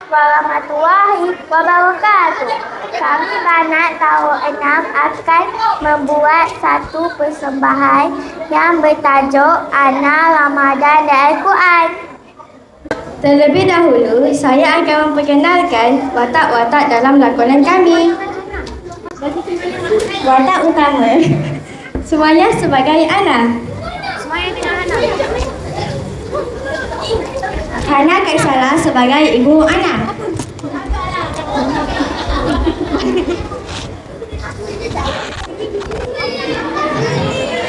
warahmatullahi wabarakatuh. Kami anak tahun 6 akan membuat satu persembahan yang bertajuk Ana Ramadan dan Al-Quran. Terlebih dahulu, saya akan memperkenalkan watak-watak dalam lakonan kami. Watak utama, Sumaya sebagai Ana. Semuanya dengan Ana. Hana Kaisara sebagai ibu Ana.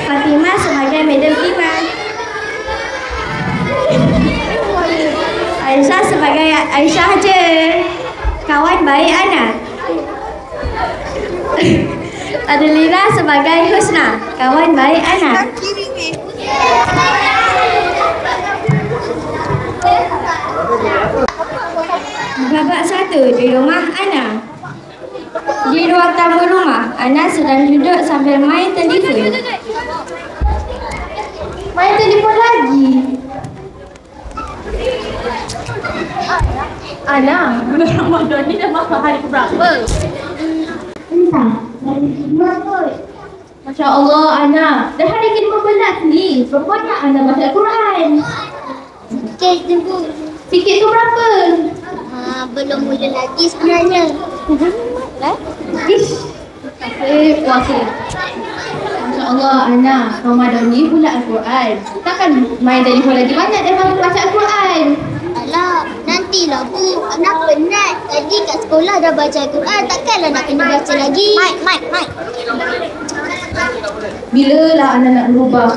Fatimah sebagai Madam Iman. Aisyah sebagai Aisyah je, kawan baik Ana. Adelina sebagai Husna, kawan baik Ana. Babak 1 di rumah Ana. Di ruang tamu rumah, Ana sedang duduk sambil main telefon. Main telefon lagi. Ana, bulan Ramadan ni dah masuk hari keberapa? Entah, hari 5 kot. Masya Allah, Ana. Dah hari ke-15 ni. Rupanya Ana baca Al-Quran. Sikit je Bu. Sikit tu berapa? Belum mula lagi sebenarnya. Ish. Asyik, puasa. Masya Allah, Ana. Ramadan ni bulan Al-Quran. Takkan main telefon lagi banyak daripada baca Al-Quran. Alah, nantilah Bu. Anak penat. Tadi kat sekolah dah baca Al-Quran. Takkanlah nak kena baca lagi. Mike. Bilalah Ana nak berubah?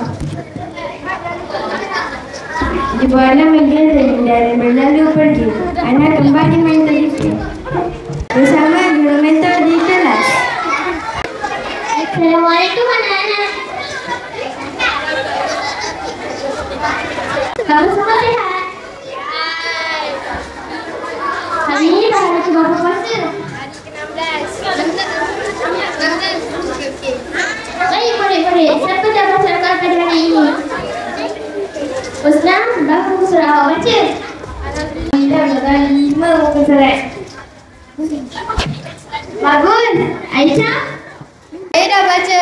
Ibu Ana menggeleng dan berlalu pergi. Ana kembali main telefon bersama guru mentor di kelas. Assalamualaikum anak-anak. Kamu semua sihat? Hari ini dah hari ke-berapa puasa? Baik, boleh. Siapa dah baca Al-Quran pada hari ini? Husna, berapa muka surat awak baca? Alhamdulillah, dalam 5 muka surat. Bagus. Aisyah? Saya dah baca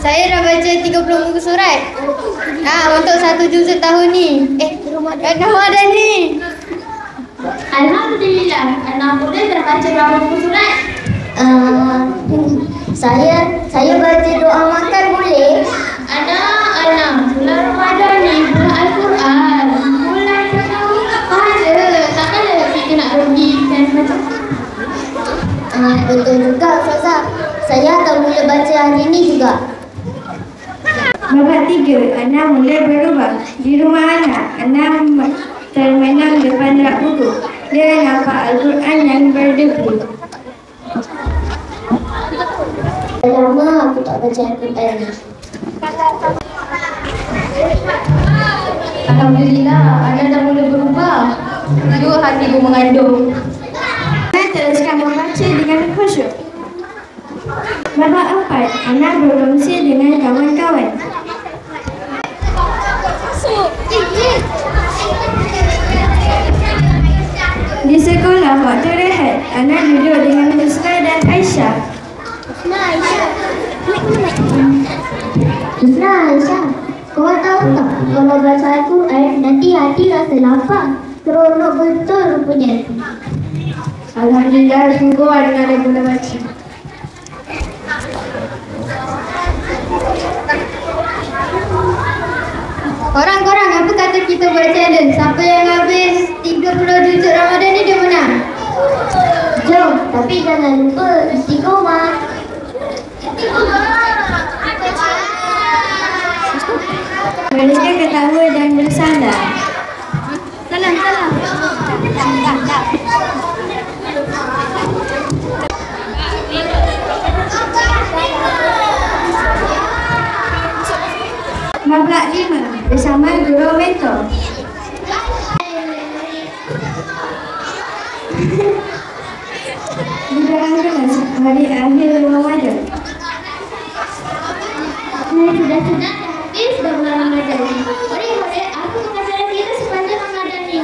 saya dah baca 30 muka surat. Untuk satu juzuk tahun ni. Ramadan ni. Alhamdulillah. Anak muda dah baca berapa muka surat? Saya baca doa makan boleh? Anak, bulan Ramadan ni bulan Al-Quran. Bulan pahala. Takkanlah kita nak rugi kan macam Betul juga Ustazah. Saya akan mula baca hari ini juga. Babak 3, Ana mula berubah. Di rumah Ana termenang depan rak buku. Dia nampak Al-Quran yang berdebu. Dah lama aku tak baca Al-Quran ni. Alhamdulillah, Ana dah mula berubah. Dulu hatiku mengandung. Ana teruskan membaca dengan khusyuk. Babak 4, Ana berkongsi dengan kawan-kawan. Di sekolah waktu rehat, Ana duduk dengan Husna dan Aisyah. Aisyah, kau tahu tak kalau baca Al-Quran nanti hati rasa lapang. Seronok betul rupanya. Alhamdulillah, sungguh Ana dah mula baca. Korang, apa kata kita buat challenge? Siapa yang habis 30 juzuk Ramadan ni dia menang. Jom, tapi jangan lupa istiqomah. Mereka ketawa dan bersandar. Salam. Babak 5 bersama guru mentor. Di dalam kelas hari akhir Ramadan. Sudah habis dah bulan Ramadan. Boleh, aku mengajar kita sepanjang Ramadan ni.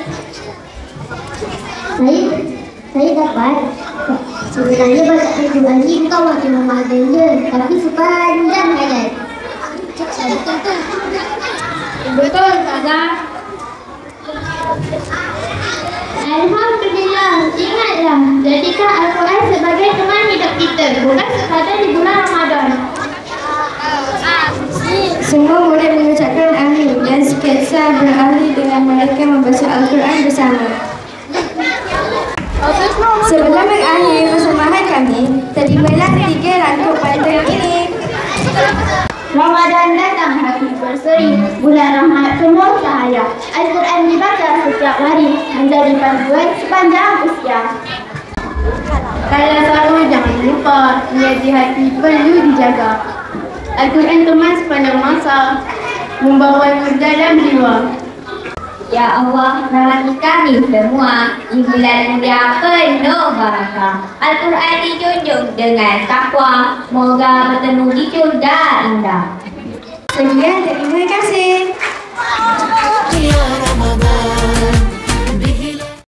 Astagfirullahaladzim, kau wakil Ramadan je. Tapi sepanjang hayat. Betul tu. Betul, Ustazah. Alhamdulillah, ingatlah, jadikan Al-Quran sebagai teman hidup kita, bukan sekadar di bulan Ramadan. Semua murid mengucapkan amin dan sketsa beralih dengan mereka membaca Al-Quran bersama. Sebelum mengakhiri persembahan kami, terimalah 3 rangkap pantun ini. Ramadan datang hati berseri, bulan rahmat penuh cahaya. Al-Quran dibaca setiap hari, menjadi panduan sepanjang usia. Kalau selalu jangan lupa, menjadi hati perlu dijaga. Al-Quran teman sepanjang masa, membawa nur dalam jiwa. Ya Allah, rahmati kami semua di bulan mulia penuh barakah. Al-Quran dijunjung dengan takwa, moga bertemu di syurga indah. Sekian, terima kasih.